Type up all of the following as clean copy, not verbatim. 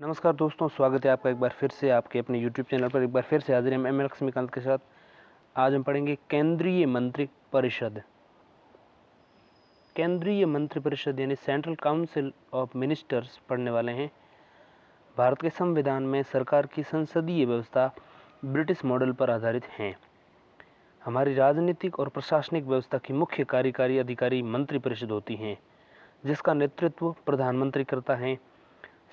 नमस्कार दोस्तों, स्वागत है आपका एक बार फिर से आपके अपने YouTube चैनल पर। एक बार फिर से हाजिर हैं मैं लक्ष्मीकांत के साथ। आज हम पढ़ेंगे केंद्रीय मंत्री परिषद। केंद्रीय मंत्री परिषद यानी सेंट्रल काउंसिल ऑफ मिनिस्टर्स पढ़ने वाले हैं। भारत के संविधान में सरकार की संसदीय व्यवस्था ब्रिटिश मॉडल पर आधारित है। हमारी राजनीतिक और प्रशासनिक व्यवस्था की मुख्य कार्यकारी अधिकारी मंत्री परिषद होती हैं, जिसका नेतृत्व प्रधानमंत्री करता है।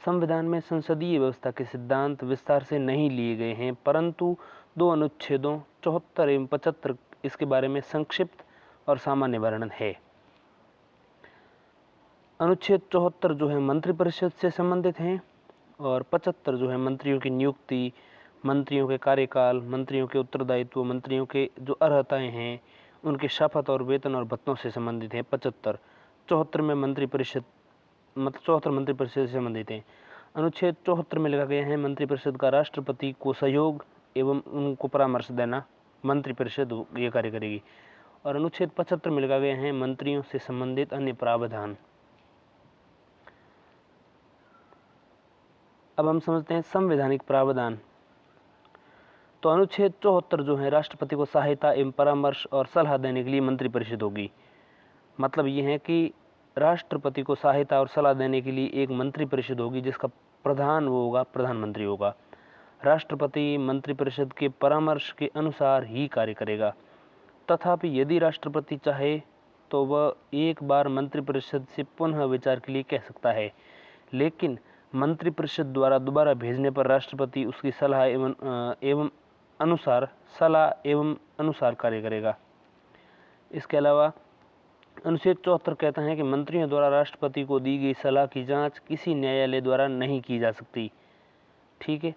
संविधान में संसदीय व्यवस्था के सिद्धांत विस्तार से नहीं लिए गए हैं, परंतु दो अनुच्छेदों 74 एवं 75 इसके बारे में संक्षिप्त और सामान्य वर्णन है। अनुच्छेद 74 जो है मंत्रिपरिषद से संबंधित हैं और 75 जो है मंत्रियों की नियुक्ति, मंत्रियों के कार्यकाल, मंत्रियों के उत्तरदायित्व, मंत्रियों के जो अर्हताएं हैं, उनके शपथ और वेतन और भत्तों से संबंधित है। 74 में मंत्रिपरिषद 74 मंत्रिपरिषद से संबंधित हैं। अनुच्छेद 74 में लिखा गया है मंत्रिपरिषद का राष्ट्रपति को सहयोग एवं उनको परामर्श देना मंत्रिपरिषद ये कार्य करेगी। और अनुच्छेद 75 में लिखा गया है मंत्रियों से संबंधित अन्य प्रावधान। अब हम समझते हैं संवैधानिक प्रावधान। तो अनुच्छेद 74 जो है राष्ट्रपति को सहायता एवं परामर्श और सलाह देने के लिए मंत्रिपरिषद होगी। मतलब ये है कि राष्ट्रपति को सहायता और सलाह देने के लिए एक मंत्रिपरिषद होगी, जिसका प्रधान वो होगा, प्रधानमंत्री होगा। राष्ट्रपति मंत्रिपरिषद के परामर्श के अनुसार ही कार्य करेगा। तथापि यदि राष्ट्रपति चाहे तो वह एक बार मंत्रिपरिषद से पुनः विचार के लिए कह सकता है, लेकिन मंत्रिपरिषद द्वारा दोबारा भेजने पर राष्ट्रपति उसकी सलाह एवं अनुसार कार्य करेगा। इसके अलावा अनुच्छेद 74 कहता है कि मंत्रियों द्वारा राष्ट्रपति को दी गई सलाह की जांच किसी न्यायालय द्वारा नहीं की जा सकती। ठीक है।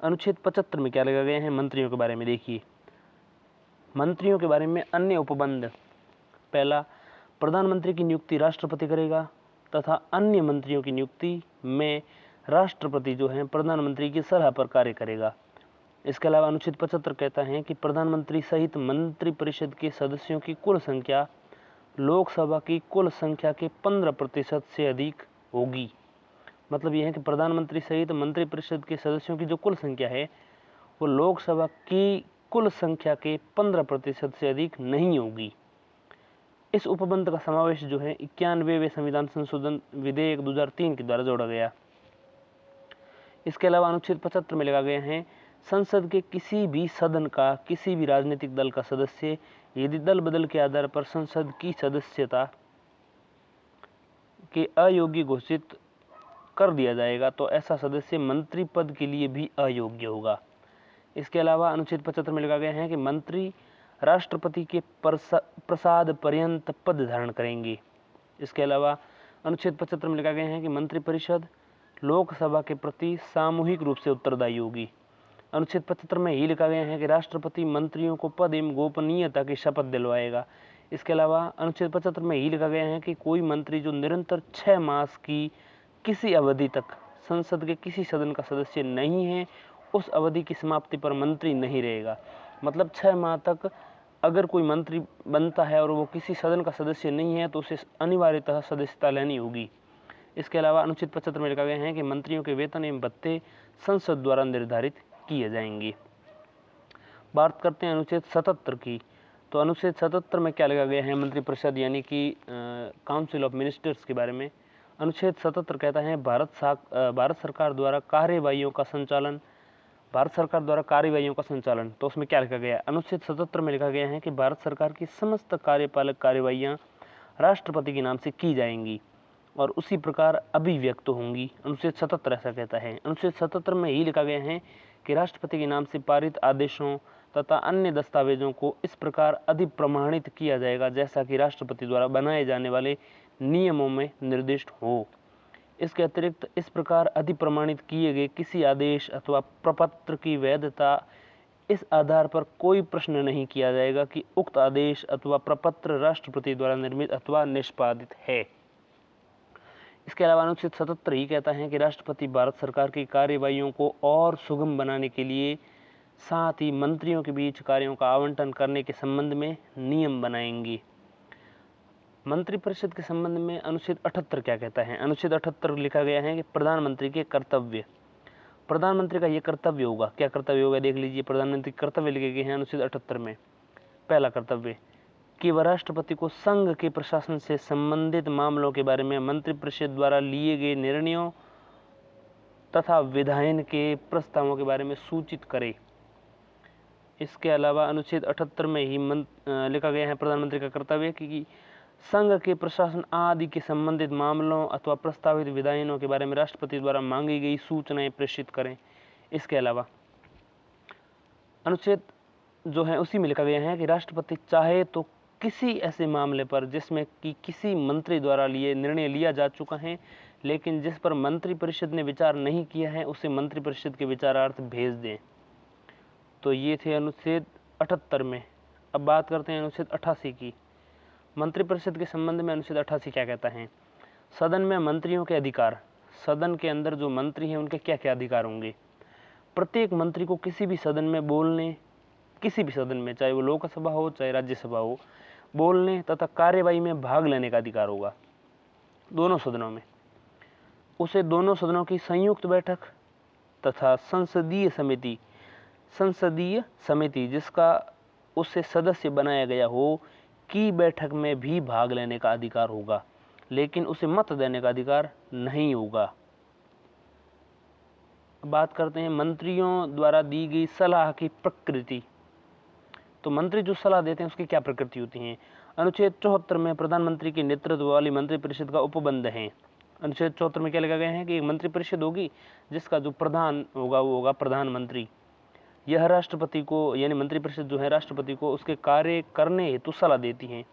अनुच्छेद 75 में क्या लिखा गया है मंत्रियों के बारे में देखिए। मंत्रियों के बारे में अन्य उपबंध। पहला, प्रधानमंत्री की नियुक्ति राष्ट्रपति करेगा तथा अन्य मंत्रियों की नियुक्ति में राष्ट्रपति जो है प्रधानमंत्री की सलाह पर कार्य करेगा। इसके अलावा अनुच्छेद 75 कहता है कि प्रधानमंत्री सहित मंत्रिपरिषद के सदस्यों की कुल संख्या लोकसभा की कुल संख्या के 15% से अधिक होगी। मतलब यह है कि प्रधानमंत्री सहित मंत्रिपरिषद के सदस्यों की जो कुल संख्या है वो लोकसभा की कुल संख्या के 15% से अधिक नहीं होगी। इस उपबंध का समावेश जो है 91वें संविधान संशोधन विधेयक 2003 के द्वारा जोड़ा गया। इसके अलावा अनुच्छेद 75 में लिखा गया है संसद के किसी भी सदन का किसी भी राजनीतिक दल का सदस्य यदि दल बदल के आधार पर संसद की सदस्यता के अयोग्य घोषित कर दिया जाएगा तो ऐसा सदस्य मंत्री पद के लिए भी अयोग्य होगा। इसके अलावा अनुच्छेद 75 में लिखा गया है कि मंत्री राष्ट्रपति के प्रसाद पर्यंत पद धारण करेंगे। इसके अलावा अनुच्छेद 75 में लिखा गया है कि मंत्रिपरिषद लोकसभा के प्रति सामूहिक रूप से उत्तरदायी होगी। अनुच्छेद 75 में यही लिखा गया है कि राष्ट्रपति मंत्रियों को पद एवं गोपनीयता की शपथ दिलवाएगा। इसके अलावा अनुच्छेद 75 में यही लिखा गया है कि कोई मंत्री जो निरंतर 6 मास की किसी अवधि तक संसद के किसी सदन का सदस्य नहीं है, उस अवधि की समाप्ति पर मंत्री नहीं रहेगा। मतलब 6 माह तक अगर कोई मंत्री बनता है और वो किसी सदन का सदस्य नहीं है तो उसे अनिवार्यतः सदस्यता लेनी होगी। इसके अलावा अनुच्छेद 75 में लिखा गया है कि मंत्रियों के वेतन एवं भत्ते संसद द्वारा निर्धारित किए जाएंगे। बात करते हैं अनुच्छेद 77 की। तो अनुच्छेद 77 में क्या लिखा गया है मंत्रिपरिषद यानी कि काउंसिल ऑफ मिनिस्टर्स के बारे में। अनुच्छेद 77 कहता है भारत सरकार द्वारा कार्यवाहियों का संचालन। तो उसमें क्या लिखा गया है अनुच्छेद 77 में लिखा गया है कि भारत सरकार की समस्त कार्यपालक कार्यवाहियां राष्ट्रपति के नाम से की जाएंगी और उसी प्रकार अभिव्यक्त होंगी। अनुच्छेद 77 ऐसा कहता है। अनुच्छेद 77 में यही लिखा गया है कि राष्ट्रपति के नाम से पारित आदेशों तथा अन्य दस्तावेजों को इस प्रकार अधिप्रमाणित किया जाएगा जैसा कि राष्ट्रपति द्वारा बनाए जाने वाले नियमों में निर्दिष्ट हो। इसके अतिरिक्त इस प्रकार अधिप्रमाणित किए गए किसी आदेश अथवा प्रपत्र की वैधता इस आधार पर कोई प्रश्न नहीं किया जाएगा कि उक्त आदेश अथवा प्रपत्र राष्ट्रपति द्वारा निर्मित अथवा निष्पादित है। इसके अलावा अनुच्छेद 77 ही कहता है कि राष्ट्रपति भारत सरकार की कार्यवाहियों को और सुगम बनाने के लिए साथ ही मंत्रियों के बीच कार्यों का आवंटन करने के संबंध में नियम बनाएंगे। मंत्रिपरिषद के संबंध में अनुच्छेद 78 क्या कहता है। अनुच्छेद 78 लिखा गया है कि प्रधानमंत्री के कर्तव्य। प्रधानमंत्री का ये कर्तव्य होगा, क्या कर्तव्य होगा देख लीजिए, प्रधानमंत्री कर्तव्य लिखे गए हैं अनुच्छेद 78 में। पहला कर्तव्य कि वह राष्ट्रपति को संघ के प्रशासन से संबंधित मामलों के बारे में मंत्रिपरिषद द्वारा लिए गए निर्णयों तथा विधायन के प्रस्तावों के बारे में सूचित करे। इसके अलावा अनुच्छेद 78 में ही लिखा गया है प्रधानमंत्री का कर्तव्य कि संघ के प्रशासन आदि के संबंधित मामलों अथवा प्रस्तावित विधायनों के बारे में राष्ट्रपति द्वारा मांगी गई सूचनाएं प्रेषित करें। इसके अलावा अनुच्छेद जो है उसी में लिखा गया है कि राष्ट्रपति चाहे तो किसी ऐसे मामले पर जिसमें कि किसी मंत्री द्वारा निर्णय लिया जा चुका है लेकिन जिस पर मंत्रिपरिषद ने विचार नहीं किया है, उसे मंत्रिपरिषद के विचारार्थ भेज दें। तो ये थे अनुच्छेद 78 में। अब बात करते हैं अनुच्छेद 88 की। मंत्रिपरिषद के संबंध में अनुच्छेद 88 क्या कहता है? सदन में मंत्रियों के अधिकार। सदन के अंदर जो मंत्री हैं उनके क्या क्या अधिकार होंगे? प्रत्येक मंत्री को किसी भी सदन में बोलने, किसी भी सदन में, चाहे वो लोकसभा हो चाहे राज्यसभा हो, बोलने तथा कार्यवाही में भाग लेने का अधिकार होगा दोनों सदनों में। उसे दोनों सदनों की संयुक्त बैठक तथा संसदीय समिति जिसका उससे सदस्य बनाया गया हो की बैठक में भी भाग लेने का अधिकार होगा, लेकिन उसे मत देने का अधिकार नहीं होगा। बात करते हैं मंत्रियों द्वारा दी गई सलाह की प्रकृति। तो मंत्री जो सलाह देते हैं उसकी क्या प्रकृति होती है? अनुच्छेद 74 में प्रधानमंत्री के नेतृत्व वाली मंत्रिपरिषद का उपबंध है। अनुच्छेद 74 में क्या लिखा गया है कि एक मंत्रिपरिषद होगी जिसका जो प्रधान होगा वो होगा प्रधानमंत्री। यह राष्ट्रपति को, यानी मंत्रिपरिषद जो है राष्ट्रपति को उसके कार्य करने हेतु सलाह देती है।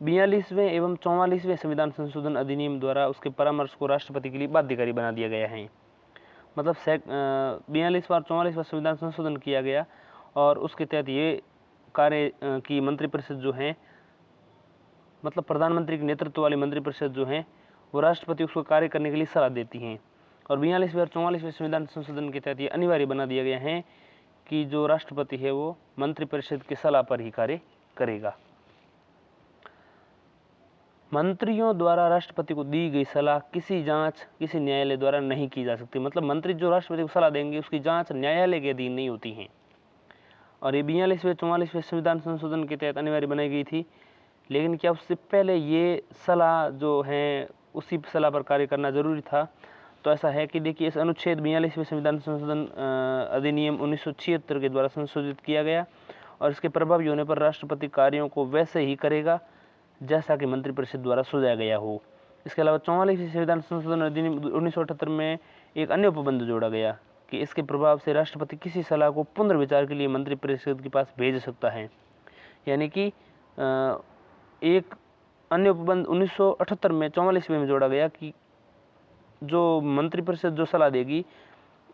42वें एवं 44वें संविधान संशोधन अधिनियम द्वारा उसके परामर्श को राष्ट्रपति के लिए बाध्यकारी बना दिया गया है। मतलब 42वां और 44वां संविधान संशोधन किया गया और उसके तहत ये कार्य की मंत्रिपरिषद जो है, मतलब प्रधानमंत्री के नेतृत्व वाली मंत्रिपरिषद जो है वो राष्ट्रपति उसको कार्य करने के लिए सलाह देती हैं। और 42वें और 44वें संविधान संशोधन के तहत ये अनिवार्य बना दिया गया है कि जो राष्ट्रपति है वो मंत्रिपरिषद की सलाह पर ही कार्य करेगा। मंत्रियों द्वारा राष्ट्रपति को दी गई सलाह किसी जांच किसी न्यायालय द्वारा नहीं की जा सकती। मतलब मंत्री जो राष्ट्रपति को सलाह देंगे उसकी जांच न्यायालय के अधीन नहीं होती है। और ये 42वें 44वें संविधान संशोधन के तहत अनिवार्य बनाई गई थी, लेकिन क्या उससे पहले ये सलाह जो है उसी सलाह पर कार्य करना जरूरी था? तो ऐसा है कि देखिए, इस अनुच्छेद 42वें संविधान संशोधन अधिनियम 1976 के द्वारा संशोधित किया गया और इसके प्रभावी होने पर राष्ट्रपति कार्यों को वैसे ही करेगा जैसा कि मंत्रिपरिषद द्वारा सुझाया गया हो। इसके अलावा 44वें संविधान संशोधन अधिनियम 1978 में एक अन्य उपबंध जोड़ा गया कि इसके प्रभाव से राष्ट्रपति किसी सलाह को पुनर्विचार के लिए मंत्रिपरिषद के पास भेज सकता है। यानी कि एक अन्य उपबंध 1978 में 44वें में जोड़ा गया कि जो मंत्रिपरिषद जो सलाह देगी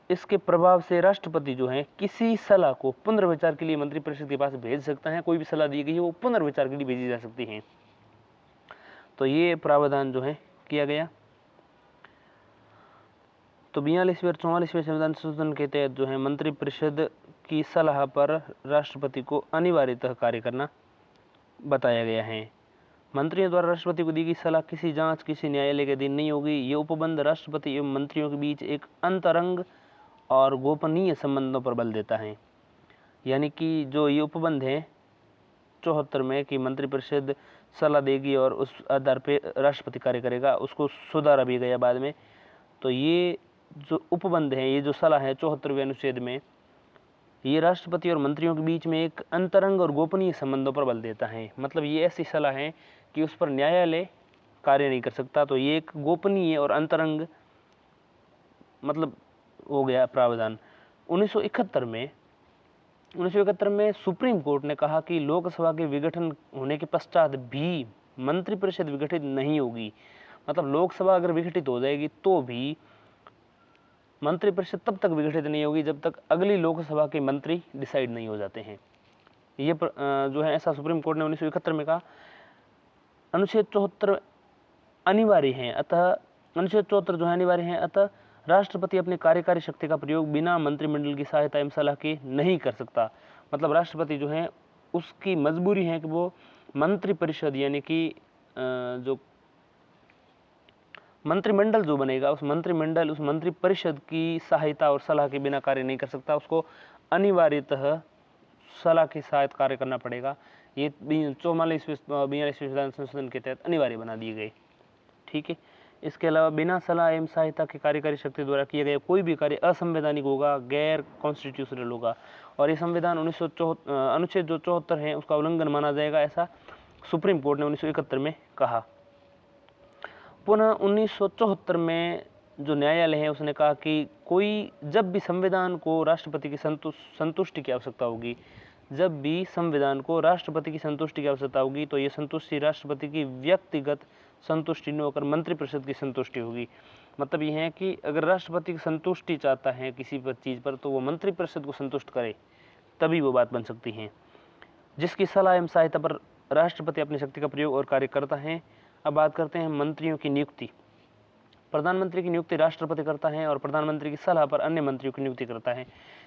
इसके प्रभाव से राष्ट्रपति जो है किसी सलाह को पुनर्विचार के लिए मंत्रिपरिषद के पास भेज सकता है। कोई भी सलाह दी गई है वो पुनर्विचार के लिए भेजी जा सकती है। तो ये प्रावधान जो है किया गया। तो 42वें और 44वें संविधान संशोधन के तहत जो है मंत्रिपरिषद की सलाह पर राष्ट्रपति को अनिवार्यतः कार्य करना बताया गया है। मंत्रियों द्वारा राष्ट्रपति को दी गई सलाह किसी जांच किसी न्यायालय के अधीन नहीं होगी। ये उपबंध राष्ट्रपति एवं मंत्रियों के बीच एक अंतरंग और गोपनीय संबंधों पर बल देता है। यानी कि जो ये उपबंध है 74 में कि मंत्रिपरिषद सलाह देगी और उस आधार पर राष्ट्रपति कार्य करेगा, उसको सुधारा भी गया बाद में। तो ये जो उपबंध है, ये जो सलाह है 74वें अनुच्छेद में, ये राष्ट्रपति और मंत्रियों के बीच में एक अंतरंग और गोपनीय संबंधों पर बल देता है। मतलब ये ऐसी सलाह है कि उस पर न्यायालय कार्य नहीं कर सकता। तो ये एक गोपनीय और अंतरंग मतलब हो गया प्रावधान। 1971 में सुप्रीम कोर्ट ने कहा कि लोकसभा के विघटन होने के पश्चात भी मंत्रिपरिषद विघटित नहीं होगी। मतलब लोकसभा अगर विघटित हो जाएगी तो भी मंत्रिपरिषद तब तक विघटित नहीं होगी जब तक अगली लोकसभा के मंत्री डिसाइड नहीं हो जाते हैं। ये जो है ऐसा सुप्रीम कोर्ट ने 1971 में कहा। अनुच्छेद 74 अनिवार्य है, अतः अनुच्छेद 74 जो है अनिवार्य है, अतः राष्ट्रपति अपनी कार्यकारी शक्ति का प्रयोग बिना मंत्रिमंडल की सहायता एवं सलाह के नहीं कर सकता। मतलब राष्ट्रपति जो है उसकी मजबूरी है कि वो मंत्रिपरिषद यानी कि जो मंत्रिमंडल जो बनेगा उस मंत्रिमंडल उस मंत्रिपरिषद की सहायता और सलाह के बिना कार्य नहीं कर सकता, उसको अनिवार्यतः सलाह के साथ कार्य करना पड़ेगा। ये 44वें संविधान संशोधन के तहत अनिवार्य बना दिए गए। ठीक है। इसके अलावा बिना सलाह एवं सहायता के कार्यकारी शक्ति द्वारा किया गया कोई भी कार्य असंवैधानिक होगा, गैर कॉन्स्टिट्यूशनल होगा और ये संविधान अनुच्छेद जो 74 है उसका उल्लंघन माना जाएगा, ऐसा सुप्रीम कोर्ट ने 1971 में कहा। पुनः 1974 में जो न्यायालय है उसने कहा कि कोई जब भी संविधान को राष्ट्रपति की संतुष्टि की आवश्यकता होगी, जब भी संविधान को राष्ट्रपति की संतुष्टि की आवश्यकता होगी तो ये संतुष्टि राष्ट्रपति की व्यक्तिगत संतुष्टि न होकर मंत्रिपरिषद की संतुष्टि होगी। मतलब ये है कि अगर राष्ट्रपति की संतुष्टि चाहता है किसी पर चीज़ पर तो वो मंत्रिपरिषद को संतुष्ट करे, तभी वो बात बन सकती है, जिसकी सलाह एवं सहायता पर राष्ट्रपति अपनी शक्ति का प्रयोग और कार्य करता है। अब बात करते हैं मंत्रियों की नियुक्ति। प्रधानमंत्री की नियुक्ति राष्ट्रपति करता है और प्रधानमंत्री की सलाह पर अन्य मंत्रियों की नियुक्ति करता है।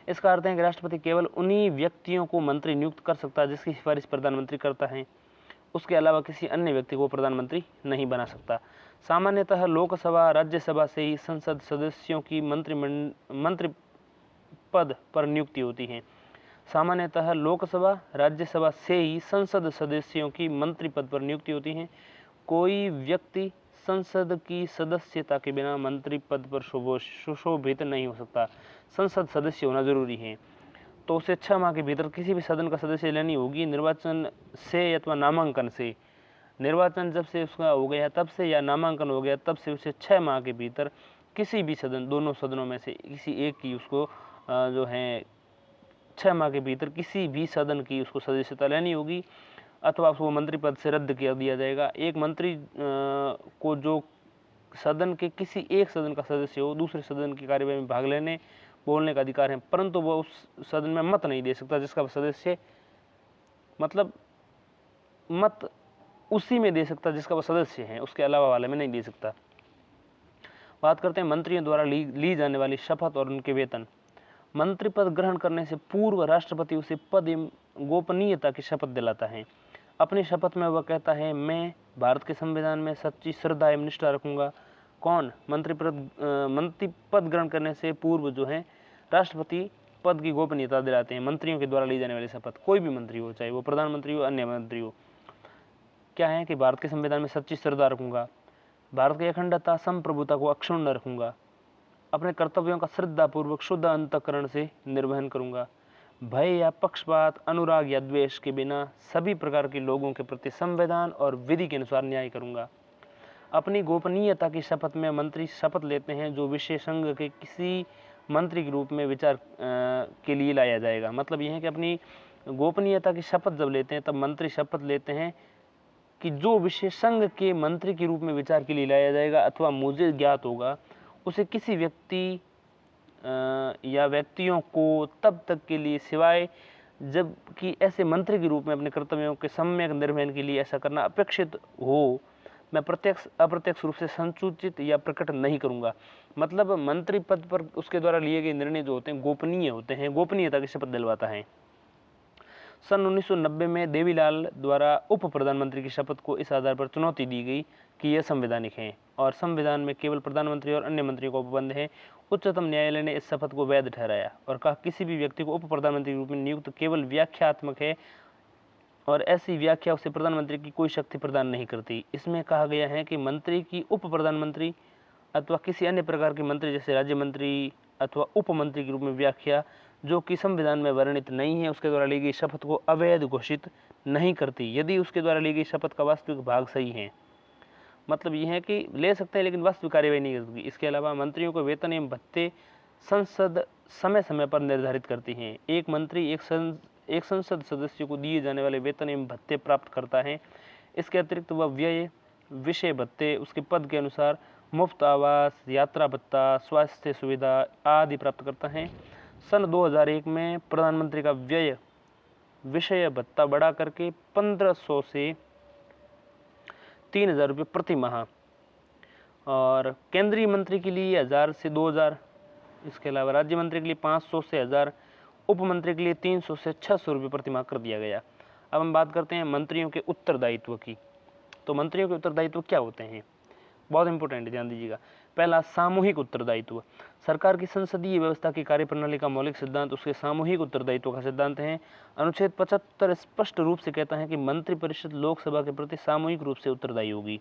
इसका अर्थ है कि राष्ट्रपति केवल उन्हीं व्यक्तियों को मंत्री नियुक्त कर सकता है जिसकी सिफारिश प्रधानमंत्री करता है, उसके अलावा किसी अन्य व्यक्ति को प्रधानमंत्री नहीं बना सकता। सामान्यतः लोकसभा राज्यसभा से ही संसद सदस्यों की मंत्री पद पर नियुक्ति होती है। सामान्यतः लोकसभा राज्यसभा से ही संसद सदस्यों की मंत्री पद पर नियुक्ति होती है। कोई व्यक्ति संसद की सदस्यता के बिना मंत्री पद पर सुशोभित नहीं हो सकता। संसद सदस्य होना जरूरी है, तो उसे 6 माह के भीतर किसी भी सदन का सदस्य लेनी होगी, निर्वाचन से अथवा नामांकन से। निर्वाचन जब से उसका हो गया तब से या नामांकन हो गया तब से उसे 6 माह के भीतर किसी भी सदन, दोनों सदनों में से किसी एक की उसको जो है 6 माह के भीतर किसी भी सदन की उसको सदस्यता लेनी होगी, अथवा उसको मंत्री पद से रद्द कर दिया जाएगा। एक मंत्री को जो सदन के किसी एक सदन का सदस्य हो दूसरे सदन की कार्यवाही में भाग लेने बोलने का अधिकार है, परंतु वह उस सदन में मत नहीं दे सकता जिसका सदस्य, मतलब मत उसी में दे सकता जिसका वह सदस्य है, उसके अलावा वाले में नहीं दे सकता। बात करते हैं मंत्रियों द्वारा ली जाने वाली शपथ और उनके वेतन। मंत्री पद ग्रहण करने से पूर्व राष्ट्रपति उसे पद एवं गोपनीयता की शपथ दिलाता है। अपनी शपथ में वह कहता है, मैं भारत के संविधान में सच्ची श्रद्धा एवं निष्ठा रखूंगा। कौन? मंत्री पद ग्रहण करने से पूर्व जो है राष्ट्रपति पद की गोपनीयता दिलाते हैं। मंत्रियों के द्वारा ली जाने वाली शपथ, कोई भी मंत्री हो, चाहे वो प्रधानमंत्री हो अन्य मंत्री हो, क्या है कि भारत के संविधान में सच्ची श्रद्धा रखूंगा, भारत की अखंडता संप्रभुता को अक्षुण्ण रखूंगा, अपने कर्तव्यों का श्रद्धापूर्वक शुद्ध अंतःकरण से निर्वहन करूंगा, भय या पक्षपात, अनुराग या द्वेष के बिना सभी प्रकार के लोगों के प्रति संविधान और विधि के अनुसार न्याय करूंगा। अपनी गोपनीयता की शपथ में मंत्री शपथ लेते हैं जो विषय संघ के किसी मंत्री के रूप में विचार के लिए लाया जाएगा। मतलब यह है कि अपनी गोपनीयता की शपथ जब लेते हैं तब मंत्री शपथ लेते हैं कि जो विषय संघ के मंत्री के रूप में विचार के लिए लाया जाएगा अथवा मुझे ज्ञात होगा, उसे किसी व्यक्ति या व्यक्तियों को तब तक के लिए सिवाय जब कि ऐसे मंत्री के रूप में अपने कर्तव्यों के सम्यक निर्वहन के लिए ऐसा करना अपेक्षित हो, मैं प्रत्यक्ष अप्रत्यक्ष रूप से संसूचित या प्रकट नहीं करूंगा। मतलब मंत्री पद पर उसके द्वारा लिए गए निर्णय जो होते हैं गोपनीय होते हैं, गोपनीयता की शपथ दिलवाता है। सन 1990 में देवीलाल द्वारा उप प्रधानमंत्री की शपथ को इस आधार पर चुनौती दी गई कि यह संवैधानिक है और संविधान में केवल प्रधानमंत्री और अन्य मंत्रियों को उपबंध है। उच्चतम न्यायालय ने इस शपथ को वैध ठहराया और कहा किसी भी व्यक्ति को उप प्रधानमंत्री के रूप में नियुक्त केवल व्याख्यात्मक है और ऐसी व्याख्या उसे प्रधानमंत्री की कोई शक्ति प्रदान नहीं करती। इसमें कहा गया है कि मंत्री की उप प्रधानमंत्री अथवा किसी अन्य प्रकार के मंत्री जैसे राज्य मंत्री अथवा उप मंत्री के रूप में व्याख्या जो कि संविधान में वर्णित नहीं है उसके द्वारा ली गई शपथ को अवैध घोषित नहीं करती यदि उसके द्वारा ली गई शपथ का वास्तविक भाग सही है। मतलब यह है कि ले सकते हैं लेकिन वास्तविक कार्यवाही नहीं करती। इसके अलावा मंत्रियों को वेतन एवं भत्ते संसद समय समय पर निर्धारित करती है। एक मंत्री एक संसद सदस्य को दिए जाने वाले वेतन एवं भत्ते प्राप्त करता है। इसके अतिरिक्त वह व्यय विषय भत्ते उसके पद के अनुसार मुफ्त आवास, यात्रा भत्ता, स्वास्थ्य सुविधा आदि प्राप्त करता है। सन 2001 में प्रधानमंत्री का व्यय विषय भत्ता बढ़ा करके 1500 से 3000 रुपये प्रति माह और केंद्रीय मंत्री के लिए 1000 से 2000, इसके अलावा राज्य मंत्री के लिए 500 से 1000, उप मंत्री के लिए 300 से 600 रुपये प्रति माह कर दिया गया। अब हम बात करते हैं मंत्रियों के उत्तरदायित्व की। तो मंत्रियों के उत्तरदायित्व क्या होते हैं? बहुत इंपॉर्टेंट, ध्यान दीजिएगा। पहला, सामूहिक उत्तरदायित्व। सरकार की संसदीय व्यवस्था की कार्यप्रणाली का मौलिक सिद्धांत उसके सामूहिक उत्तरदायित्व का सिद्धांत है। अनुच्छेद 75 स्पष्ट रूप से कहता है कि मंत्रिपरिषद लोकसभा के प्रति सामूहिक रूप से उत्तरदायी होगी।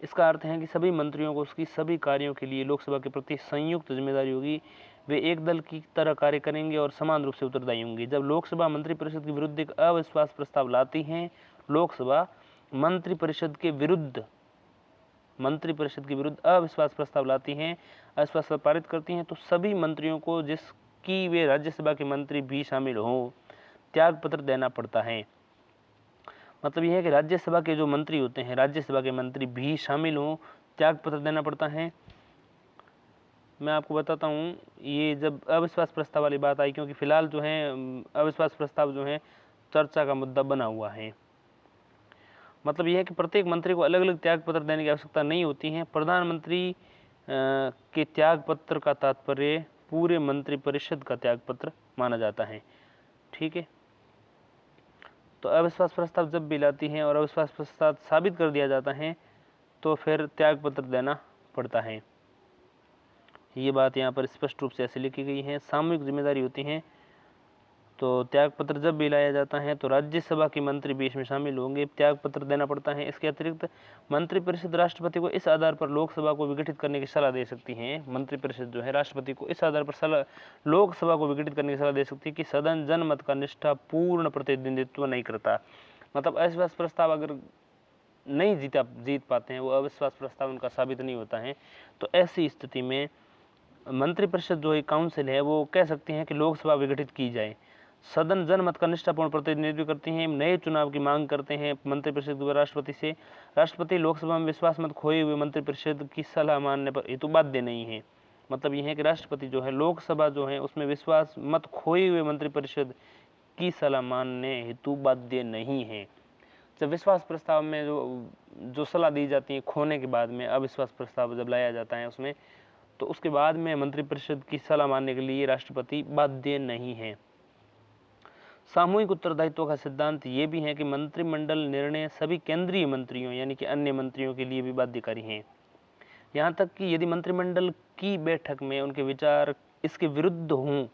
इसका अर्थ है कि सभी मंत्रियों को उसकी सभी कार्यों के लिए लोकसभा के प्रति संयुक्त जिम्मेदारी होगी। वे एक दल की तरह कार्य करेंगे और समान रूप से उत्तरदायी होंगे। जब लोकसभा मंत्रिपरिषद के विरुद्ध एक अविश्वास प्रस्ताव लाती है, लोकसभा मंत्रिपरिषद के विरुद्ध अविश्वास प्रस्ताव लाती हैं, अविश्वास पारित करती हैं, तो सभी मंत्रियों को, जिसकी वे राज्यसभा के मंत्री भी शामिल हों, त्याग पत्र देना पड़ता है। मतलब यह है कि राज्यसभा के जो मंत्री होते हैं, राज्यसभा के मंत्री भी शामिल हों, त्याग पत्र देना पड़ता है। मैं आपको बताता हूँ, ये जब अविश्वास प्रस्ताव वाली बात आई, क्योंकि फिलहाल जो है अविश्वास प्रस्ताव जो है चर्चा का मुद्दा बना हुआ है। मतलब यह है कि प्रत्येक मंत्री को अलग अलग त्याग पत्र देने की आवश्यकता नहीं होती है। प्रधानमंत्री के त्याग पत्र का तात्पर्य पूरे मंत्रिपरिषद का त्याग पत्र माना जाता है। ठीक है, तो अविश्वास प्रस्ताव जब भी लाती है और अविश्वास प्रस्ताव साबित कर दिया जाता है, तो फिर त्याग पत्र देना पड़ता है। ये बात यहाँ पर स्पष्ट रूप से ऐसे लिखी गई है। सामूहिक जिम्मेदारी होती है, तो त्याग पत्र जब भी लाया जाता है तो राज्यसभा के मंत्री भी इसमें शामिल होंगे, त्याग पत्र देना पड़ता है। इसके अतिरिक्त मंत्रिपरिषद राष्ट्रपति को इस आधार पर लोकसभा को विघटित करने की सलाह दे सकती है। मंत्रिपरिषद जो है राष्ट्रपति को इस आधार पर लोकसभा को विघटित करने की सलाह दे सकती है कि सदन जनमत का निष्ठापूर्ण प्रतिनिधित्व नहीं करता। मतलब अविश्वास प्रस्ताव अगर नहीं जीत पाते हैं, वो अविश्वास प्रस्ताव उनका साबित नहीं होता है, तो ऐसी स्थिति में मंत्रिपरिषद जो एक काउंसिल है वो कह सकती है कि लोकसभा विघटित की जाए। सदन जनमत का निष्ठापूर्ण प्रतिनिधित्व करती हैं, नए चुनाव की मांग करते हैं मंत्रिपरिषद द्वारा राष्ट्रपति से। राष्ट्रपति लोकसभा में विश्वास मत खोए हुए मंत्रिपरिषद की सलाह मानने पर हेतु बाध्य नहीं है। मतलब यह है कि राष्ट्रपति जो है, लोकसभा जो है, उसमें विश्वास मत खोए हुए मंत्रिपरिषद की सलाह मानने हेतु बाध्य नहीं है। जब विश्वास प्रस्ताव में जो सलाह दी जाती है खोने के बाद में, अविश्वास प्रस्ताव जब लाया जाता है उसमें, तो उसके बाद में मंत्रिपरिषद की सलाह मानने के लिए राष्ट्रपति बाध्य नहीं है। सामूहिक उत्तरदायित्व का सिद्धांत ये भी है कि मंत्रिमंडल निर्णय सभी केंद्रीय मंत्रियों यानी कि अन्य मंत्रियों के लिए भी बाध्यकारी हैं। यहाँ तक कि यदि मंत्रिमंडल की बैठक में उनके विचार इसके विरुद्ध हों।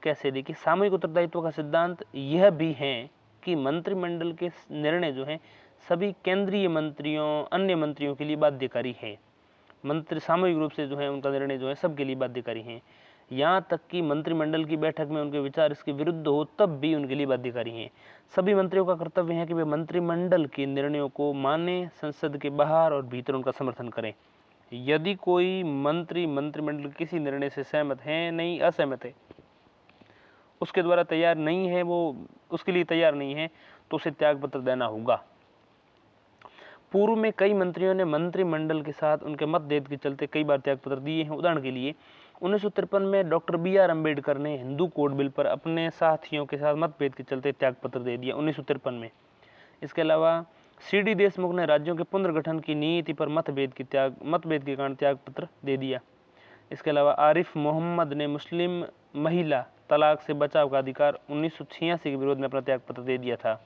कैसे? देखिए, सामूहिक उत्तरदायित्व का सिद्धांत यह भी है कि मंत्रिमंडल के निर्णय जो है सभी केंद्रीय मंत्रियों, अन्य मंत्रियों के लिए बाध्यकारी है। मंत्री सामूहिक रूप से जो है उनका निर्णय जो है सबके लिए बाध्यकारी है। यहाँ तक कि मंत्रिमंडल की बैठक में उनके विचार इसके विरुद्ध हो तब भी उनके लिए बाध्यकारी हैं। सभी मंत्रियों का कर्तव्य है कि वे मंत्रिमंडल के निर्णयों को माने, संसद के बाहर और भीतर उनका समर्थन करें। यदि कोई मंत्री मंत्रिमंडल किसी निर्णय से सहमत है, नहीं, असहमत है, उसके द्वारा तैयार नहीं है, वो उसके लिए तैयार नहीं है, तो उसे त्याग पत्र देना होगा। पूर्व में कई मंत्रियों ने मंत्रिमंडल के साथ उनके मतभेद के चलते कई बार त्याग पत्र दिए हैं। उदाहरण के लिए 1953 में डॉक्टर BR अम्बेडकर ने हिंदू कोड बिल पर अपने साथियों के साथ मतभेद के चलते त्याग पत्र दे दिया 1953 में। इसके अलावा CD देशमुख ने राज्यों के पुनर्गठन की नीति पर मतभेद के कारण त्याग पत्र दे दिया। इसके अलावा आरिफ मोहम्मद ने मुस्लिम महिला तलाक से बचाव का अधिकार 1986 के विरोध में अपना त्याग पत्र दे दिया था।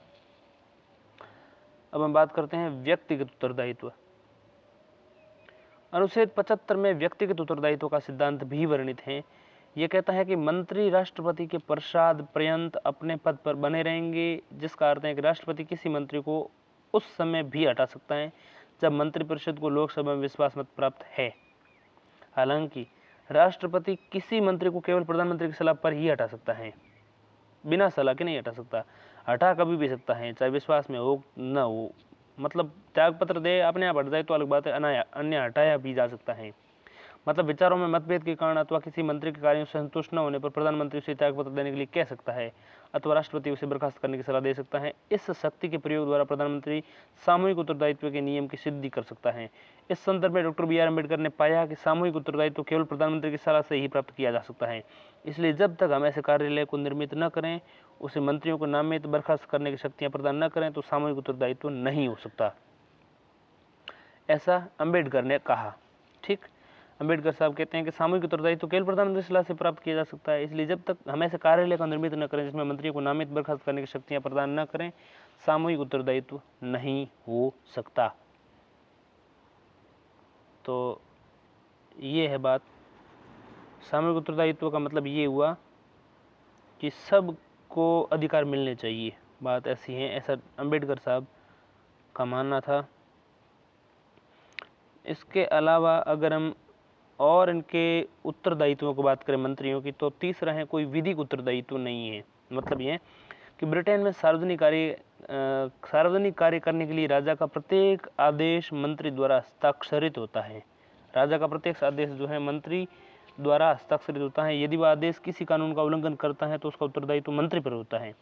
अब हम बात करते हैं व्यक्तिगत उत्तरदायित्व। अनुच्छेद 75 में व्यक्तिगत उत्तरदायित्व का सिद्धांत भी वर्णित है। यह कहता है कि मंत्री राष्ट्रपति के पश्चात पर्यंत अपने पद पर बने रहेंगे, जिसका अर्थ है कि राष्ट्रपति किसी मंत्री को उस समय भी हटा सकता है जब मंत्रिपरिषद को लोकसभा में विश्वास मत प्राप्त है। हालांकि राष्ट्रपति किसी मंत्री को केवल प्रधानमंत्री की सलाह पर ही हटा सकता है, बिना सलाह के नहीं हटा सकता। हटा कभी भी सकता है, चाहे विश्वास में हो न हो। मतलब त्याग पत्र दे, अपने आप हट जाए तो अलग बात है, अन्य हटाया भी जा सकता है। मतलब विचारों में मतभेद के कारण अथवा किसी मंत्री के कार्यों से संतुष्ट न होने पर प्रधानमंत्री उसे त्याग पत्र देने के लिए कह सकता है अथवा राष्ट्रपति उसे बर्खास्त करने की सलाह दे सकता है। इस शक्ति के प्रयोग द्वारा प्रधानमंत्री सामूहिक उत्तरदायित्व के नियम की सिद्धि कर सकता है। इस संदर्भ में डॉक्टर BR अम्बेडकर ने पाया कि सामूहिक उत्तरदायित्व केवल प्रधानमंत्री की सलाह से ही प्राप्त किया जा सकता है। इसलिए जब तक हम ऐसे कार्यालय को निर्मित न करें, उसे मंत्रियों को नामित बर्खास्त करने की शक्तियां प्रदान न करें, तो सामूहिक उत्तरदायित्व नहीं हो सकता, ऐसा अम्बेडकर ने कहा। ठीक, अम्बेडकर साहब कहते हैं कि सामूहिक उत्तरदायित्व केवल प्रधानमंत्री सलाह से प्राप्त किया जा सकता है। इसलिए जब तक हम ऐसे कार्यालय का निर्मित न करें जिसमें मंत्रियों को नामित बर्खास्त करने की शक्तियां प्रदान न करें, सामूहिक उत्तरदायित्व नहीं हो सकता। तो ये है बात। सामूहिक उत्तरदायित्व का मतलब ये हुआ कि सबको अधिकार मिलने चाहिए, बात ऐसी है, ऐसा अंबेडकर साहब का मानना था। इसके अलावा अगर हम और इनके उत्तरदायित्वों की बात करें मंत्रियों की, तो तीसरा है कोई विधिक उत्तरदायित्व नहीं है। मतलब ये कि ब्रिटेन में सार्वजनिक कार्य करने के लिए राजा का प्रत्येक आदेश मंत्री द्वारा हस्ताक्षरित होता है। राजा का प्रत्येक आदेश जो है मंत्री द्वारा हस्ताक्षरित होता है। यदि वह आदेश किसी कानून का उल्लंघन करता है तो उसका उत्तरदायित्व मंत्री पर होता है।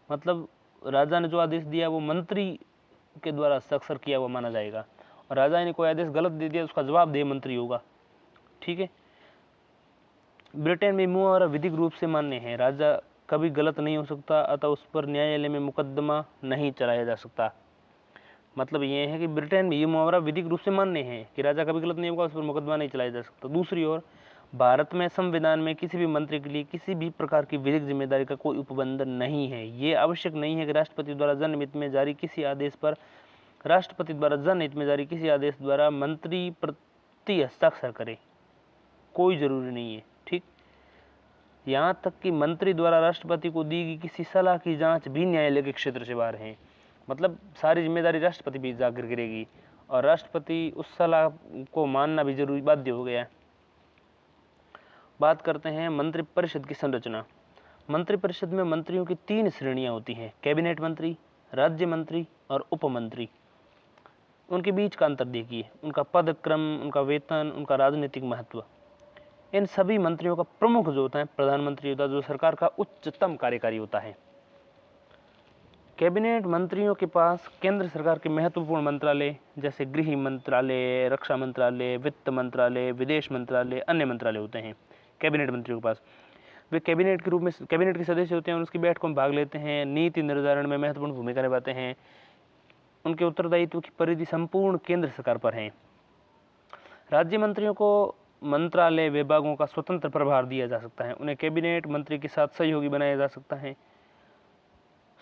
मतलब राजा ने जो आदेश दिया वो मंत्री के द्वारा हस्ताक्षर किया हुआ माना जाएगा, और राजा ने कोई आदेश गलत दे दिया उसका जवाब दे मंत्री होगा। ठीक है। ब्रिटेन में मुहावरा विधिक रूप से मान्य है। राजा कभी गलत नहीं हो सकता, अतः उस पर न्यायालय में मुकदमा नहीं चलाया जा सकता। मतलब ये है कि ब्रिटेन में ये मुहावरा विधिक रूप से मान्य है कि राजा कभी गलत नहीं होगा, उस पर मुकदमा नहीं चलाया जा सकता। दूसरी ओर भारत में संविधान में किसी भी मंत्री के लिए किसी भी प्रकार की विधिक जिम्मेदारी का कोई उपबंध नहीं है। ये आवश्यक नहीं है कि राष्ट्रपति द्वारा जनहित में जारी किसी आदेश द्वारा मंत्री प्रति हस्ताक्षर करे, कोई जरूरी नहीं है। ठीक। यहाँ तक कि मंत्री द्वारा राष्ट्रपति को दी गई किसी सलाह की जांच भी न्यायालय के क्षेत्र से बाहर है। मतलब सारी जिम्मेदारी राष्ट्रपति भी जाकर करेगी, और राष्ट्रपति उस सलाह को मानना भी जरूरी बाध्य हो गया। बात करते हैं मंत्रिपरिषद की संरचना। मंत्रिपरिषद में मंत्रियों की 3 श्रेणियां होती हैं, कैबिनेट मंत्री, राज्य मंत्री और उपमंत्री। उनके बीच का अंतर देखिए, उनका पद क्रम, उनका वेतन, उनका राजनीतिक महत्व। इन सभी मंत्रियों का प्रमुख जो होता है प्रधानमंत्री होता है, जो सरकार का उच्चतम कार्यकारी होता है। कैबिनेट मंत्रियों के पास केंद्र सरकार के महत्वपूर्ण मंत्रालय जैसे गृह मंत्रालय, रक्षा मंत्रालय, वित्त मंत्रालय, विदेश मंत्रालय, अन्य मंत्रालय होते हैं कैबिनेट मंत्रियों के पास। वे कैबिनेट के रूप में कैबिनेट के सदस्य होते हैं और उसकी बैठकों में भाग लेते हैं, नीति निर्धारण में महत्वपूर्ण भूमिका निभाते हैं। उनके उत्तरदायित्व की परिधि संपूर्ण केंद्र सरकार पर है। राज्य मंत्रियों को मंत्रालय विभागों का स्वतंत्र प्रभार दिया जा सकता है। उन्हें कैबिनेट मंत्री के साथ सहयोगी बनाया जा सकता है।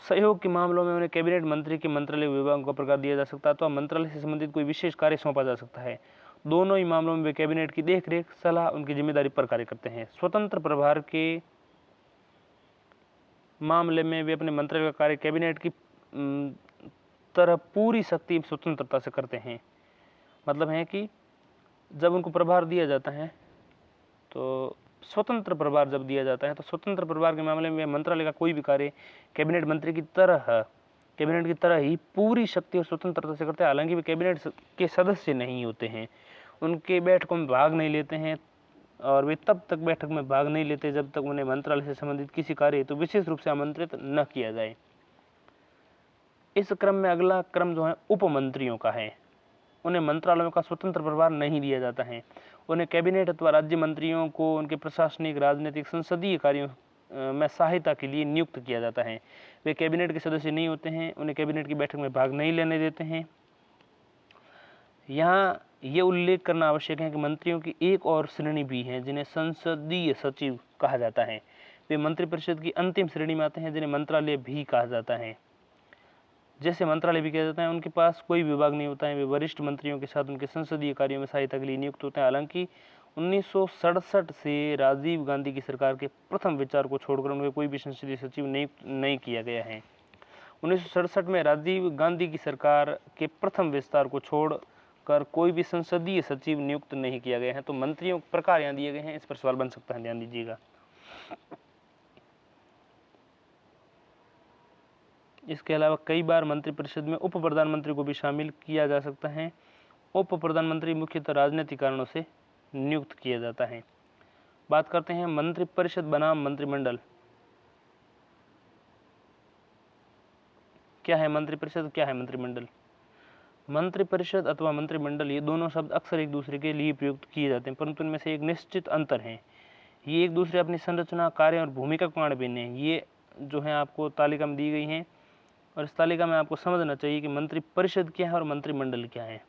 सहयोग के मामलों में उन्हें कैबिनेट मंत्री के मंत्रालय विभागों का प्रकार दिया जा सकता है, तो मंत्रालय से संबंधित कोई विशेष कार्य सौंपा जा सकता है। दोनों ही मामलों में वे कैबिनेट की देखरेख, सलाह, उनकी जिम्मेदारी पर कार्य करते हैं। स्वतंत्र प्रभार के मामले में वे अपने मंत्रालय का कार्य कैबिनेट की तरह पूरी शक्ति स्वतंत्रता से करते हैं। मतलब है कि जब उनको प्रभार दिया जाता है, तो स्वतंत्र प्रभार जब दिया जाता है, तो स्वतंत्र प्रभार के मामले में मंत्रालय का कोई भी कार्य कैबिनेट मंत्री की तरह ही पूरी शक्ति और स्वतंत्रता से करते हैं। हालांकि वे कैबिनेट के सदस्य नहीं होते हैं, उनके बैठकों में भाग नहीं लेते हैं, और वे तब तक बैठक में भाग नहीं लेते जब तक उन्हें मंत्रालय से संबंधित किसी कार्य हेतु विशेष रूप से आमंत्रित न किया जाए। इस क्रम में अगला क्रम जो है उपमंत्रियों का है। उन्हें मंत्रालयों का स्वतंत्र प्रभार नहीं दिया जाता है। उन्हें कैबिनेट अथवा राज्य मंत्रियों को उनके प्रशासनिक, राजनीतिक, संसदीय कार्यों में सहायता के लिए नियुक्त किया जाता है। वे कैबिनेट के सदस्य नहीं होते हैं, उन्हें कैबिनेट की बैठक में भाग नहीं लेने देते हैं। यहाँ ये उल्लेख करना आवश्यक है कि मंत्रियों की एक और श्रेणी भी है जिन्हें संसदीय सचिव कहा जाता है। वे मंत्रिपरिषद की अंतिम श्रेणी में आते हैं, जिन्हें मंत्रालय भी कहा जाता है। जैसे मंत्रालय भी किया जाता है, उनके पास कोई विभाग नहीं होता है। वे वरिष्ठ मंत्रियों के साथ उनके संसदीय कार्यों में सहायता के लिए नियुक्त होते हैं। हालांकि 1967 से राजीव गांधी की सरकार के प्रथम विचार को छोड़कर उनके कोई भी संसदीय सचिव नियुक्त नहीं किया गया है। 1967 में राजीव गांधी की सरकार के प्रथम विस्तार को छोड़कर कोई भी संसदीय सचिव नियुक्त नहीं किया गया है। तो मंत्रियों के प्रकार यहाँ दिए गए हैं, इस पर सवाल बन सकता है, ध्यान दीजिएगा। इसके अलावा कई बार मंत्रिपरिषद में उप प्रधानमंत्री को भी शामिल किया जा सकता है। उप प्रधानमंत्री मुख्यतः राजनीतिक कारणों से नियुक्त किया जाता है। बात करते हैं मंत्रिपरिषद बनाम मंत्रिमंडल। क्या है मंत्रिपरिषद, क्या है मंत्रिमंडल? मंत्रिपरिषद अथवा मंत्रिमंडल ये दोनों शब्द अक्सर एक दूसरे के लिए प्रयुक्त किए जाते हैं, परंतु इनमें से एक निश्चित अंतर है। ये एक दूसरे अपनी संरचना, कार्य और भूमिका के कारण भिन्न है। ये जो है आपको तालिका में दी गई हैं, और इस तालिका में आपको समझना चाहिए कि मंत्रिपरिषद क्या है और मंत्रिमंडल क्या है।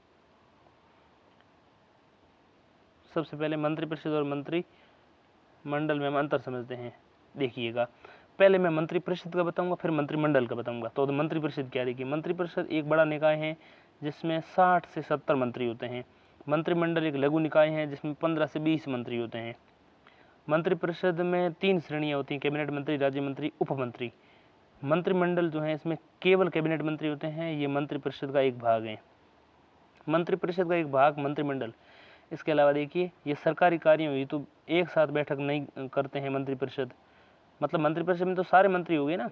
सबसे पहले मंत्रिपरिषद और मंत्रिमंडल में हम अंतर समझते हैं। देखिएगा, पहले मैं मंत्रिपरिषद का बताऊंगा, फिर मंत्रिमंडल का बताऊंगा। तो मंत्रिपरिषद क्या? देखिए, मंत्रिपरिषद एक बड़ा निकाय है जिसमें 60 से 70 मंत्री होते हैं। मंत्रिमंडल एक लघु निकाय है जिसमें 15 से 20 मंत्री होते हैं। मंत्रिपरिषद में 3 श्रेणियां होती हैं, कैबिनेट मंत्री, राज्य मंत्री, उप मंत्री। मंत्रिमंडल जो है इसमें केवल कैबिनेट मंत्री होते हैं, ये मंत्रिपरिषद का एक भाग है। मंत्रिपरिषद का एक भाग मंत्रिमंडल। इसके अलावा देखिए, ये सरकारी कार्यों हुई तो एक साथ बैठक नहीं करते हैं मंत्रिपरिषद, मतलब मंत्रिपरिषद में तो सारे मंत्री हो गए ना,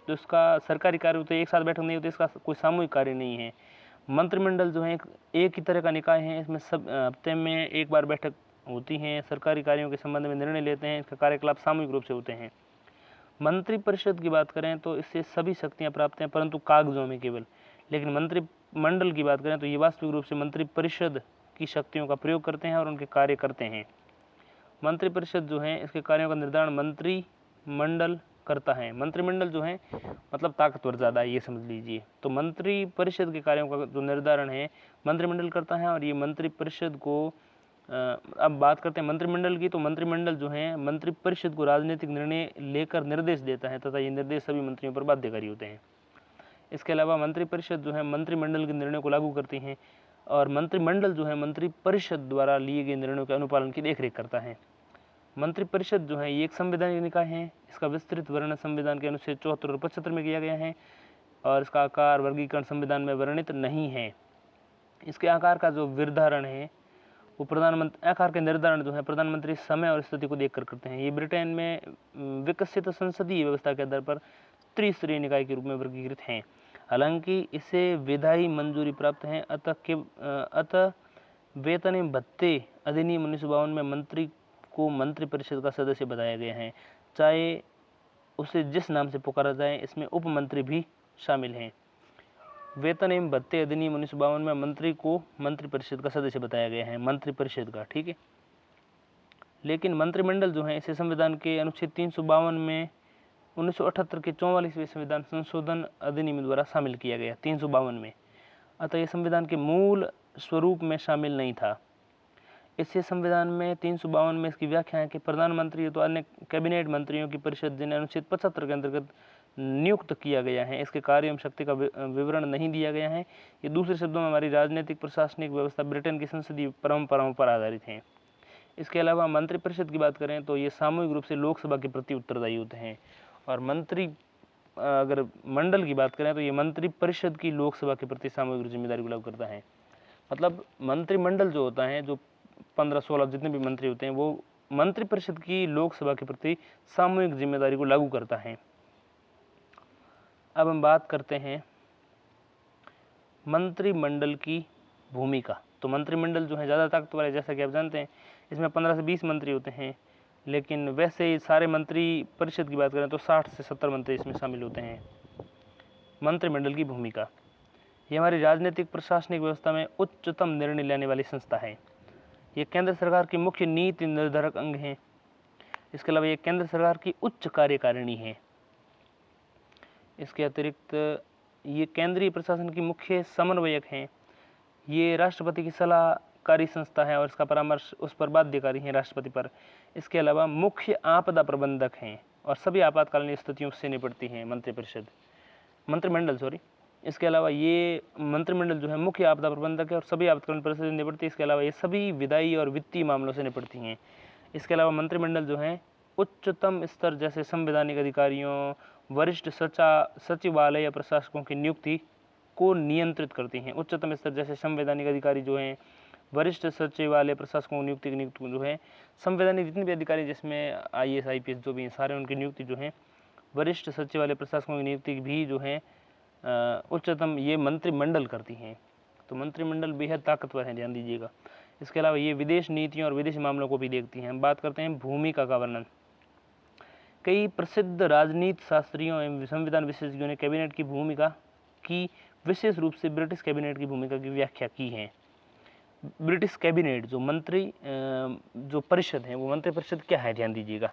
तो इसका सरकारी कार्य तो एक साथ बैठक नहीं होती, इसका कोई सामूहिक कार्य नहीं है। मंत्रिमंडल जो है एक ही तरह का निकाय है, इसमें सब हफ्ते में एक बार बैठक होती हैं, सरकारी कार्यों के संबंध में निर्णय लेते हैं, इसका कार्यकलाप सामूहिक रूप से होते हैं। मंत्रिपरिषद की बात करें तो इससे सभी शक्तियां प्राप्त हैं, परंतु कागजों में केवल। लेकिन मंत्रिमंडल की बात करें तो ये वास्तविक रूप से मंत्रिपरिषद की शक्तियों का प्रयोग करते हैं और उनके कार्य करते हैं। मंत्रिपरिषद जो है इसके कार्यों का निर्धारण मंत्रिमंडल करता है। मंत्रिमंडल जो है मतलब ताकतवर ज़्यादा है, ये समझ लीजिए। तो मंत्रिपरिषद के कार्यों का जो निर्धारण है मंत्रिमंडल करता है, और ये मंत्रिपरिषद को अब बात करते हैं मंत्रिमंडल की, तो मंत्रिमंडल जो है मंत्रिपरिषद को राजनीतिक निर्णय लेकर निर्देश देता है तथा ये निर्देश सभी मंत्रियों पर बाध्यकारी होते हैं। इसके अलावा मंत्रिपरिषद जो है मंत्रिमंडल के निर्णय को लागू करती है, और मंत्रिमंडल जो है मंत्रिपरिषद द्वारा लिए गए निर्णयों के अनुपालन की देखरेख करता है। मंत्रिपरिषद जो है ये एक संवैधानिक निकाय है, इसका विस्तृत वर्णन संविधान के अनुच्छेद 74 और 75 में किया गया है, और इसका आकार वर्गीकरण संविधान में वर्णित नहीं है। इसके आकार का जो निर्धारण है वो प्रधानमंत्री, आकार के निर्धारण जो है प्रधानमंत्री समय और स्थिति को देखकर करते हैं। ये ब्रिटेन में विकसित संसदीय व्यवस्था के आधार पर त्रिस्तरीय निकाय के रूप में वर्गीकृत हैं। हालांकि इसे विधायी मंजूरी प्राप्त है, अतः वेतन एवं भत्ते अधिनियम 1952 में मंत्री को मंत्रिपरिषद का सदस्य बताया गया है, चाहे उसे जिस नाम से पुकारा जाए। इसमें उप मंत्री भी शामिल हैं। वेतन एवं भत्ते अधिनियम 1952 में मंत्री को मंत्रिपरिषद का सदस्य बताया गया है, मंत्रिपरिषद का, ठीक है। लेकिन मंत्रिमंडल जो है इसे संविधान के अनुच्छेद 352 में 1978 के 44वें संविधान संशोधन अधिनियम द्वारा शामिल किया गया 352 में, अतः यह संविधान के मूल स्वरूप में शामिल नहीं था। इससे संविधान में 352 में इसकी व्याख्या है कि प्रधानमंत्री तो अन्य कैबिनेट मंत्रियों की परिषद जिन्हें अनुच्छेद 75 के अंतर्गत नियुक्त किया गया है, इसके कार्य एवं शक्ति का विवरण नहीं दिया गया है। ये दूसरे शब्दों में हमारी राजनीतिक प्रशासनिक व्यवस्था ब्रिटेन की संसदीय परंपराओं पर आधारित है। इसके अलावा मंत्रिपरिषद की बात करें तो ये सामूहिक रूप से लोकसभा के प्रति उत्तरदायी होते हैं, और अगर मंडल की बात करें तो ये मंत्रिपरिषद की लोकसभा के प्रति सामूहिक जिम्मेदारी को लागू करता है। मतलब मंत्रिमंडल जो होता है, जो 15-16 जितने भी मंत्री होते हैं, वो मंत्रिपरिषद की लोकसभा के प्रति सामूहिक जिम्मेदारी को लागू करता है। अब हम बात करते हैं मंत्रिमंडल की भूमिका। तो मंत्रिमंडल जो है ज़्यादा ताकतवर है, जैसा कि आप जानते हैं। इसमें 15 से 20 मंत्री होते हैं, लेकिन वैसे सारे मंत्री परिषद की बात करें तो 60 से 70 मंत्री इसमें शामिल होते हैं। मंत्रिमंडल की भूमिका, ये हमारी राजनीतिक प्रशासनिक व्यवस्था में उच्चतम निर्णय लेने वाली संस्था है। ये केंद्र सरकार की मुख्य नीति निर्धारक अंग है। इसके अलावा ये केंद्र सरकार की उच्च कार्यकारिणी है। इसके अतिरिक्त ये केंद्रीय प्रशासन की मुख्य समन्वयक हैं। ये राष्ट्रपति की सलाहकारी संस्था है और इसका परामर्श उस पर बाध्यकारी है, राष्ट्रपति पर। इसके अलावा मुख्य आपदा प्रबंधक हैं और सभी आपातकालीन स्थितियों से निपटती हैं मंत्रिमंडल। इसके अलावा ये मंत्रिमंडल जो है मुख्य आपदा प्रबंधक है और सभी आपातकालीन परिस्थितियों से निपटती है। इसके अलावा ये सभी विधायी और वित्तीय मामलों से निपटती हैं। इसके अलावा मंत्रिमंडल जो है उच्चतम स्तर जैसे संवैधानिक अधिकारियों, वरिष्ठ सचिवालय या प्रशासकों की नियुक्ति को नियंत्रित करती हैं। उच्चतम स्तर जैसे संवैधानिक अधिकारी जो हैं, वरिष्ठ सचिवालय प्रशासकों की नियुक्ति जो है, संवैधानिक जितने भी अधिकारी जिसमें IAS IPS जो भी हैं सारे, उनकी नियुक्ति जो है वरिष्ठ सचिवालय प्रशासकों की नियुक्ति भी जो है उच्चतम ये मंत्रिमंडल करती हैं। तो मंत्रिमंडल बेहद ताकतवर है, ध्यान दीजिएगा। इसके अलावा ये विदेश नीतियों और विदेशी मामलों को भी देखती हैं। हम बात करते हैं भूमिका का वर्णन। कई प्रसिद्ध राजनीति शास्त्रियों एवं संविधान विशेषज्ञों ने कैबिनेट की भूमिका की विशेष रूप से ब्रिटिश कैबिनेट की भूमिका की व्याख्या की है। ब्रिटिश कैबिनेट जो परिषद है, वो मंत्रिपरिषद क्या है, ध्यान दीजिएगा।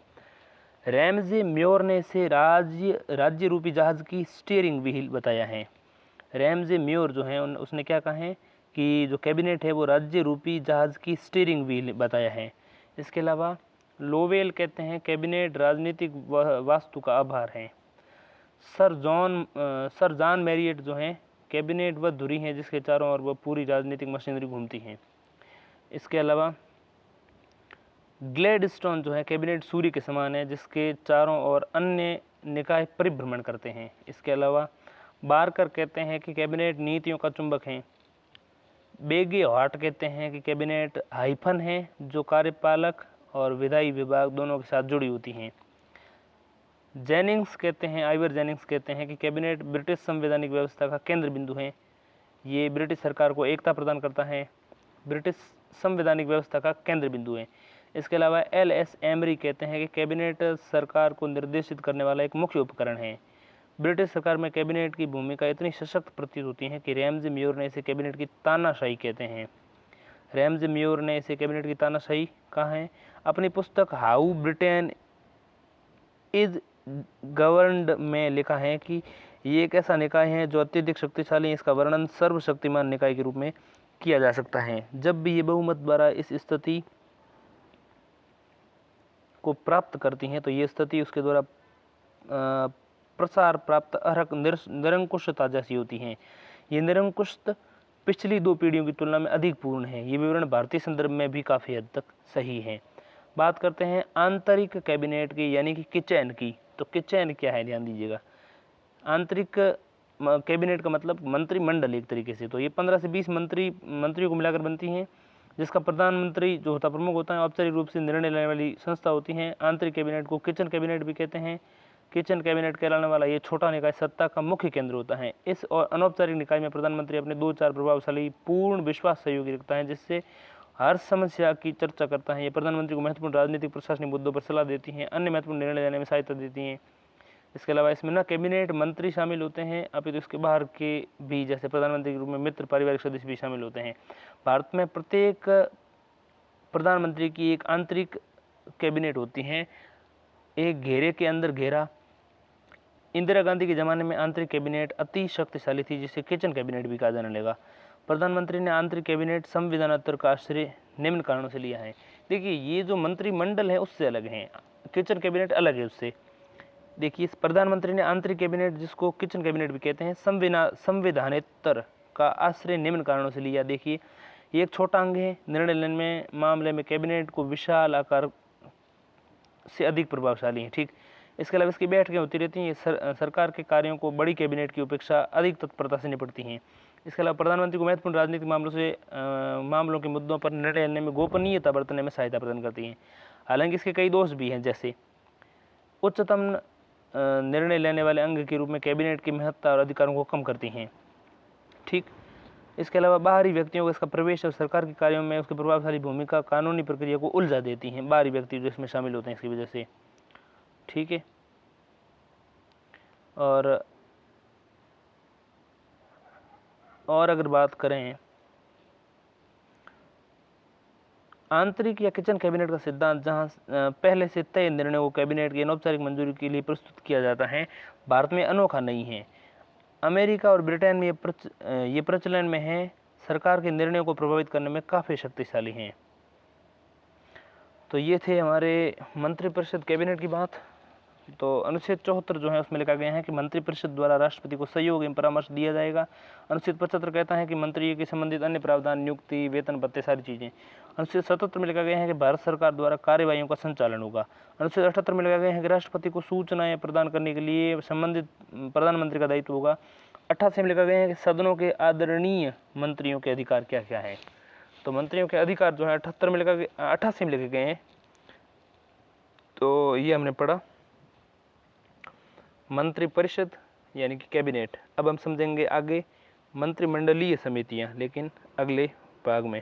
रैमजे म्योर ने इसे राज्य रूपी जहाज की स्टीयरिंग व्हील बताया है। रैमजे म्योर जो है उसने क्या कहा है कि जो कैबिनेट है वो राज्य रूपी जहाज की स्टीयरिंग व्हील बताया है। इसके अलावा लोवेल कहते हैं कैबिनेट राजनीतिक वास्तु का आभार है। सर जॉन मैरियट जो हैं कैबिनेट वह धुरी है जिसके चारों ओर वह पूरी राजनीतिक मशीनरी घूमती हैं। इसके अलावा ग्लैडस्टोन जो है कैबिनेट सूर्य के समान है जिसके चारों ओर अन्य निकाय परिभ्रमण करते हैं। इसके अलावा बारकर कहते हैं कि कैबिनेट नीतियों का चुंबक है। बेगे हॉट कहते हैं कि कैबिनेट हाइफन है जो कार्यपालक और विधायी विभाग दोनों के साथ जुड़ी होती हैं। जेनिंग्स कहते हैं, आइवर जेनिंग्स कहते हैं कि कैबिनेट ब्रिटिश संवैधानिक व्यवस्था का केंद्र बिंदु है। ये ब्रिटिश सरकार को एकता प्रदान करता है, ब्रिटिश संवैधानिक व्यवस्था का केंद्र बिंदु है। इसके अलावा एल.एस. एमरी कहते हैं कि कैबिनेट सरकार को निर्देशित करने वाला एक मुख्य उपकरण है। ब्रिटिश सरकार में कैबिनेट की भूमिका इतनी सशक्त प्रतीत होती है कि रैमजे म्योर ने इसे कैबिनेट की तानाशाही कहते हैं। रैमजे म्योर ने इसे कैबिनेट की तानाशाही कहा है। अपनी पुस्तक हाउ ब्रिटेन इज गवर्नड में लिखा है कि ये एक ऐसा निकाय है जो अत्यधिक शक्तिशाली है। इसका वर्णन सर्वशक्तिमान निकाय के रूप में किया जा सकता है। जब भी ये बहुमत द्वारा इस स्थिति को प्राप्त करती हैं तो ये स्थिति उसके द्वारा प्रसार प्राप्त अर्हक निरंकुशता जैसी होती हैं। ये निरंकुशता पिछली 2 पीढ़ियों की तुलना में अधिक पूर्ण है। ये विवरण भारतीय संदर्भ में भी काफ़ी हद तक सही है। बात करते हैं आंतरिक कैबिनेट की यानी कि किचन की। तो किचन क्या है, ध्यान दीजिएगा। आंतरिक कैबिनेट का मतलब मंत्रिमंडल एक तरीके से। तो ये 15 से 20 मंत्रियों को मिलाकर बनती हैं जिसका प्रधानमंत्री जो होता प्रमुख होता है। औपचारिक रूप से निर्णय लेने वाली संस्था होती हैं। आंतरिक कैबिनेट को किचन कैबिनेट भी कहते हैं। किचन कैबिनेट कहलाने वाला ये छोटा निकाय सत्ता का मुख्य केंद्र होता है। इस और अनौपचारिक निकाय में प्रधानमंत्री अपने 2-4 प्रभावशाली पूर्ण विश्वास सहयोगी रखता है जिससे हर समस्या की चर्चा करता है। ये प्रधानमंत्री को महत्वपूर्ण राजनीतिक प्रशासनिक मुद्दों पर सलाह देती हैं, अन्य महत्वपूर्ण निर्णय लेने में सहायता देती हैं। इसके अलावा इसमें न कैबिनेट मंत्री शामिल होते हैं अपितु इसके बाहर के भी, जैसे प्रधानमंत्री के रूप में मित्र पारिवारिक सदस्य भी शामिल होते हैं। भारत में प्रत्येक प्रधानमंत्री की एक आंतरिक कैबिनेट होती है, एक घेरे के अंदर घेरा। इंदिरा गांधी के ज़माने में आंतरिक कैबिनेट अति शक्तिशाली थी जिसे किचन कैबिनेट भी कहा जाने लगा। प्रधानमंत्री ने आंतरिक कैबिनेट संविधानात्मक का आश्रय निम्न कारणों से लिया है। देखिए ये जो मंत्रिमंडल है उससे अलग है, किचन कैबिनेट अलग है उससे। देखिए इस प्रधानमंत्री ने आंतरिक कैबिनेट जिसको किचन कैबिनेट भी कहते हैं संविधानेतर का आश्रय निम्न कारणों से लिया। देखिए ये एक छोटा अंग है, निर्णय लेने में मामले में कैबिनेट को विशाल आकार से अधिक प्रभावशाली है। ठीक, इसके अलावा इसकी बैठकें होती रहती हैं। ये सरकार के कार्यों को बड़ी कैबिनेट की अपेक्षा अधिक तत्परता से निपटती हैं। इसके अलावा प्रधानमंत्री को महत्वपूर्ण राजनीतिक मामलों के मुद्दों पर निर्णय लेने में गोपनीयता बरतने में सहायता प्रदान करती हैं। हालांकि इसके कई दोष भी हैं, जैसे उच्चतम निर्णय लेने वाले अंग के रूप में कैबिनेट की महत्ता और अधिकारों को कम करती हैं। ठीक, इसके अलावा बाहरी व्यक्तियों को इसका प्रवेश और सरकार के कार्यों में उसकी प्रभावशाली भूमिका कानूनी प्रक्रिया को उलझा देती हैं, बाहरी व्यक्ति जो इसमें शामिल होते हैं इसकी वजह से। ठीक है, और अगर बात करें आंतरिक या किचन कैबिनेट का सिद्धांत, जहां पहले से तय निर्णयों को कैबिनेट की अनौपचारिक मंजूरी के लिए प्रस्तुत किया जाता है, भारत में अनोखा नहीं है। अमेरिका और ब्रिटेन में ये प्रचलन में है, सरकार के निर्णयों को प्रभावित करने में काफ़ी शक्तिशाली हैं। तो ये थे हमारे मंत्रिपरिषद कैबिनेट की बात। तो अनुच्छेद 74 जो है उसमें लिखा गया है कि मंत्रिपरिषद द्वारा राष्ट्रपति को सहयोग एवं परामर्श दिया जाएगा। अनुच्छेद 75 कहता है कि मंत्री के संबंधित अन्य प्रावधान, नियुक्ति, वेतन भत्ते सारी चीज़ें। अनुच्छेद 77 में लिखा गया है कि भारत सरकार द्वारा कार्यवाहियों का संचालन होगा। अनुच्छेद 78 में लिखा गया है कि राष्ट्रपति को सूचनाएं प्रदान करने के लिए संबंधित प्रधानमंत्री का दायित्व होगा। 88 में लिखा गया है कि सदनों के आदरणीय मंत्रियों के अधिकार क्या क्या है। तो मंत्रियों के अधिकार जो है 88 में लिखे गए हैं। तो ये हमने पढ़ा मंत्रिपरिषद यानी कि कैबिनेट। अब हम समझेंगे आगे मंत्रिमंडलीय समितियां, लेकिन अगले भाग में।